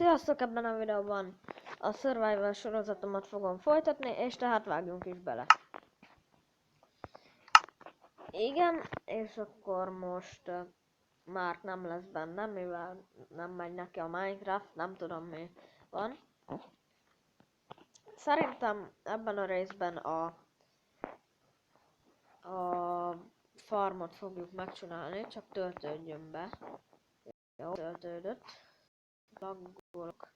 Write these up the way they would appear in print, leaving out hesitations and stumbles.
Sziasztok, ebben a videóban a Survival sorozatomat fogom folytatni, és tehát vágjunk is bele. Igen, és akkor most Mark nem lesz benne, mivel nem megy neki a Minecraft, nem tudom mi van. Szerintem ebben a részben a farmot fogjuk megcsinálni, csak töltődjön be. Jó, töltődött. Laggolok.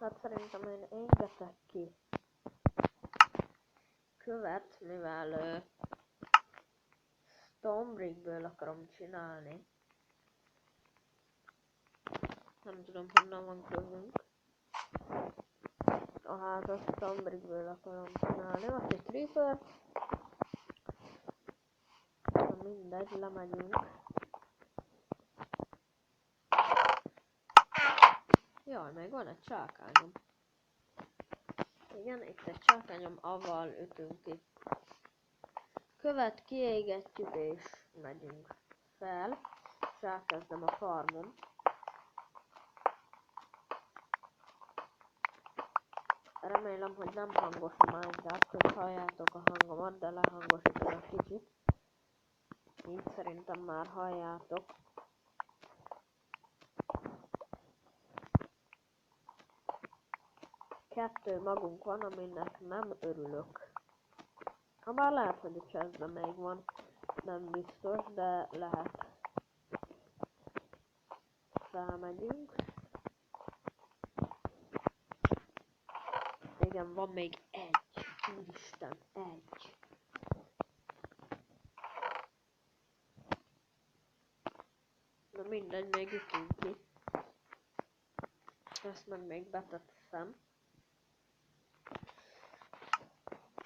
Hát szerintem én égetek ki követ, mivel Stone Brickből akarom csinálni. Nem tudom, honnan van kövünk. A házat Stone Brickből akarom csinálni. Ott egy creeper. Na mindegy, lemegyünk. Jaj, meg van egy csákányom. Igen, itt egy csákányom, avval ütünk ki. Követ kiégetjük és megyünk fel. És elkezdem a farmon. Remélem, hogy nem hangos a Minecraft, hogy halljátok a hangomat, de lehangosítom egy kicsit. Így szerintem már halljátok. Kettő magunk van, aminek nem örülök. Habár lehet, hogy a chestben még van, nem biztos, de lehet. Felmegyünk. Igen, van még egy. Úristen, egy. Na mindegy, még ütünk ki. Ezt meg még betetszem.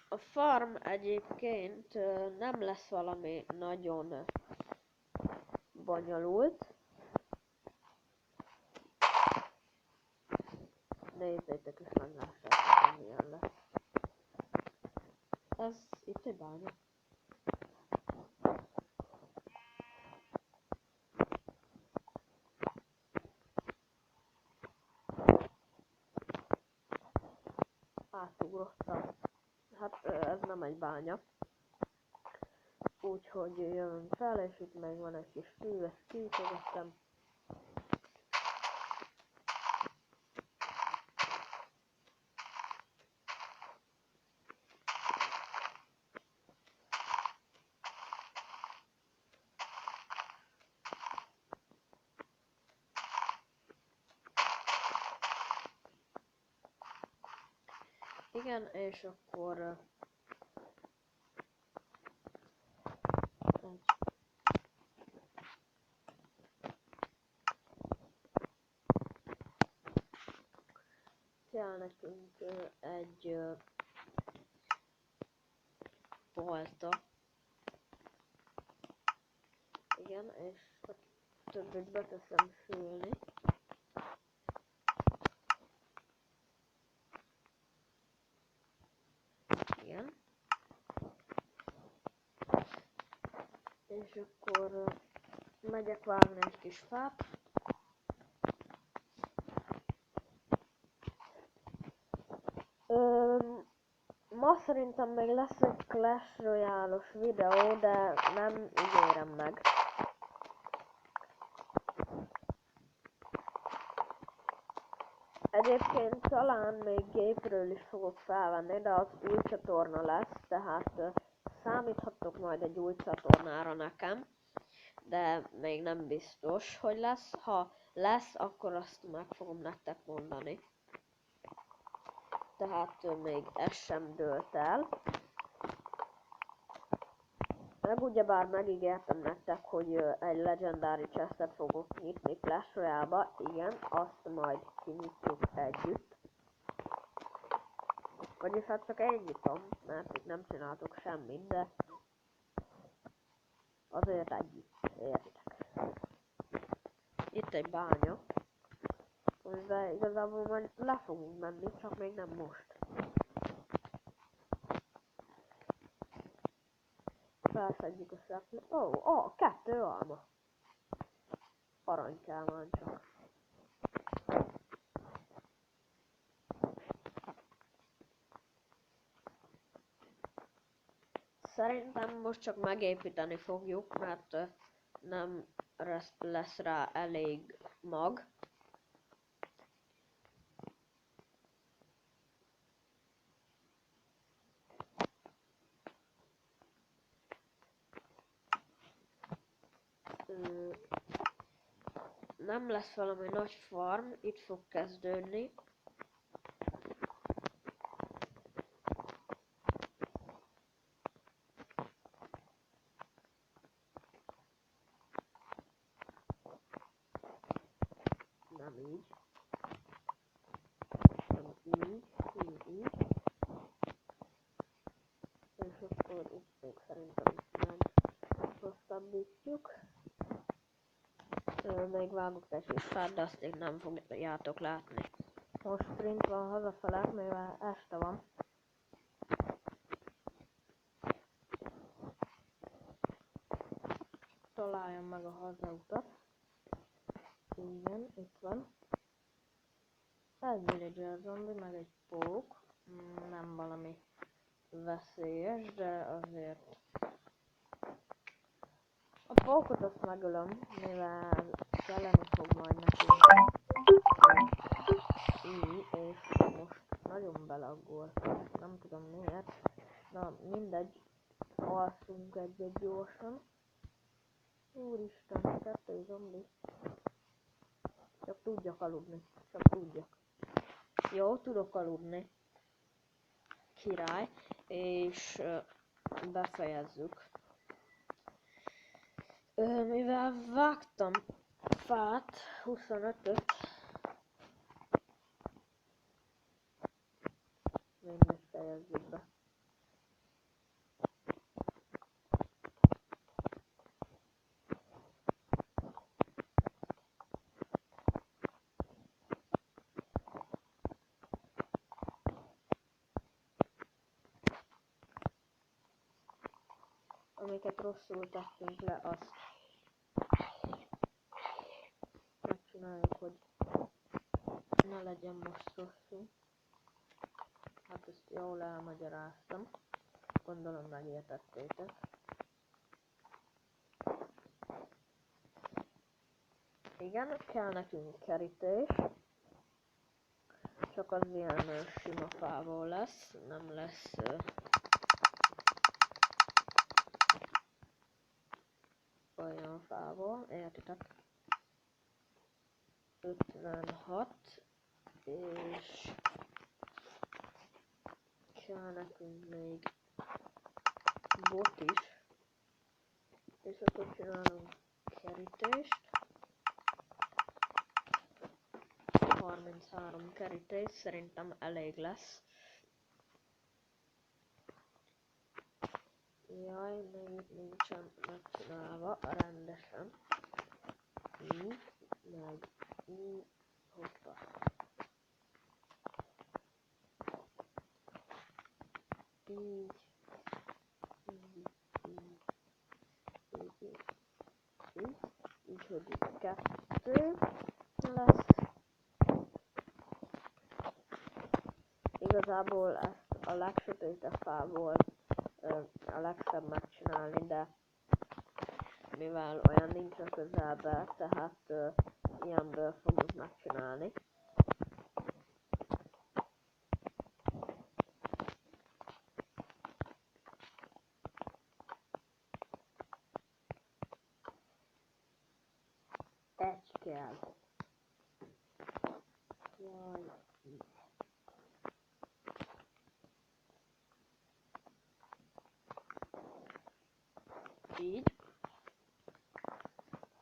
A farm egyébként nem lesz valami nagyon bonyolult. Nézzétek és meglássátok, hogy milyen lesz. Ez itt egy bánya. Átugrottam. Hát ez nem egy bánya. Úgyhogy jövünk fel, és itt még van egy kis fű, ezt kiütögettem. Igen, és akkor kell nekünk egy bolta. Igen, és a többit beteszem fülni. Igen. És akkor megyek vágni egy kis fát. Ma szerintem még lesz egy Clash Royale-os videó, de nem ígérem meg. Egyébként talán még gépről is fogok felvenni, de az új csatorna lesz, tehát számíthatok majd egy új csatornára nekem, de még nem biztos, hogy lesz. Ha lesz, akkor azt meg fogom nektek mondani. Tehát még ez sem dőlt el. Meg ugyebár megígértem nektek, hogy egy legendary chestet fogok nyitni Clash Royale-ba. Igen, azt majd kinyitjuk együtt. Vagyis hát csak elnyitom, mert itt nem csináltok semmit, de azért együtt, értitek. Itt egy bánya, amivel igazából majd le fogunk menni, csak még nem most. felszedjük a szeplőt. Ó, 2 alma. Arany kell már csak. Szerintem most csak megépíteni fogjuk, mert nem lesz rá elég mag. Nem lesz valami nagy farm, itt fog kezdődni. Nem így. Nem így. És akkor itt még szerintem meghosszabbítjuk. Még vágok egy kis fát, de azt még nem fogjátok látni. Most sprint van hazafele, mivel este van. Találjam meg a hazautat. Igen, itt van. Egy villager zombi, meg egy pók. Nem valami veszélyes, de azért... A pókot azt megölöm, mivel kelleni fog majd nekünk. És most nagyon belaggoltam, nem tudom miért. Na mindegy, alszunk egyet gyorsan. Úristen, 2 zombi. Csak tudjak aludni, csak tudjak. Jó, tudok aludni. Király. És befejezzük. Mivel vágtam fát, 25-öt. Mindegy, fejezzük be. Amiket rosszul tettünk le, azt megcsináljuk, hogy ne legyen most rosszul. Hát ezt jól elmagyaráztam. Gondolom megértettétek. Igen, kell nekünk kerítés. Csak az ilyen sima fából lesz, nem lesz olyan fából, értitek? 56, és kell nekünk még bot is, és akkor csinálunk kerítést. 33 kerítés szerintem elég lesz. Jaj, még nincsen megcsinálva rendesen. Így, meg így, hoppa. Így, hogy itt 2 lesz. Igazából ezt a legsötétebb fából a legszebb megcsinálni, de mivel olyan nincs a közelben, tehát ilyenből fogjuk megcsinálni. Egy kell. Jaj. Így.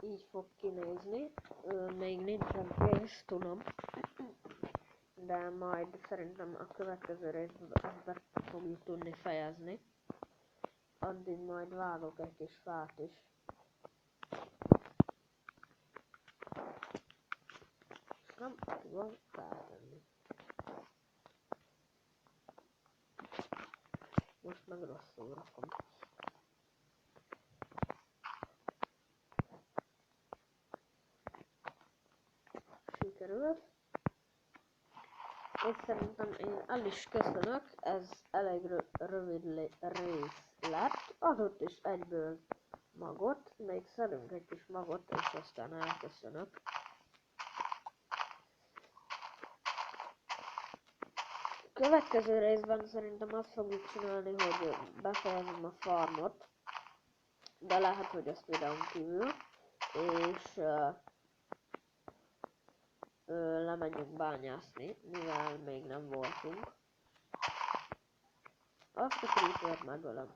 Így fog kinézni. Még nincsen kész, tudom. De majd szerintem a következő részben ezt be fogjuk tudni fejezni. Addig majd vágok egy kis fát is. Nem tudom feltenni. Most meg rosszul rakom. van, én el is köszönök, ez elég rövid rész lett, adott is egyből magot, még szedünk egy kis magot, és aztán elköszönök. Következő részben szerintem azt fogjuk csinálni, hogy befejezem a farmot, de lehet, hogy ezt videón kívül, és lemegyünk bányászni, mivel még nem voltunk. Azt a creepert megölöm.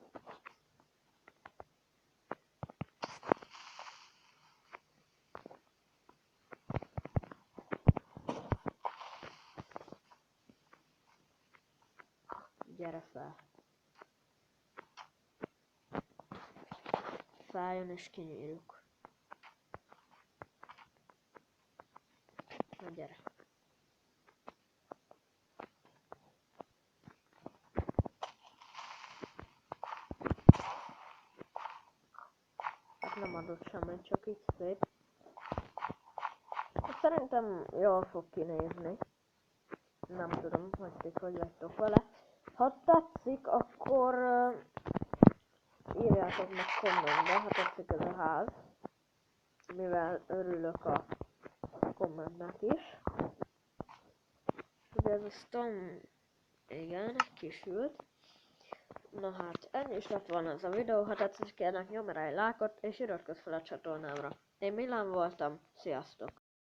Gyere fel. Feljön és kinyírjuk. Na gyere. Hát nem adott semmit, csak XP-t. Szerintem jól fog kinézni. Nem tudom, hogy ti hogy vagytok vele. Ha tetszik, akkor írjátok meg kommentbe, ha tetszik ez a ház. Mivel örülök a kommentnek is. Ugye ez a stone, igen, kisült. Na hát, ennyi is lett volna ez a videó, ha tetszik, kérlek nyomj rá egy lájkot, és iratkozz fel a csatornámra. Én Milán voltam, sziasztok!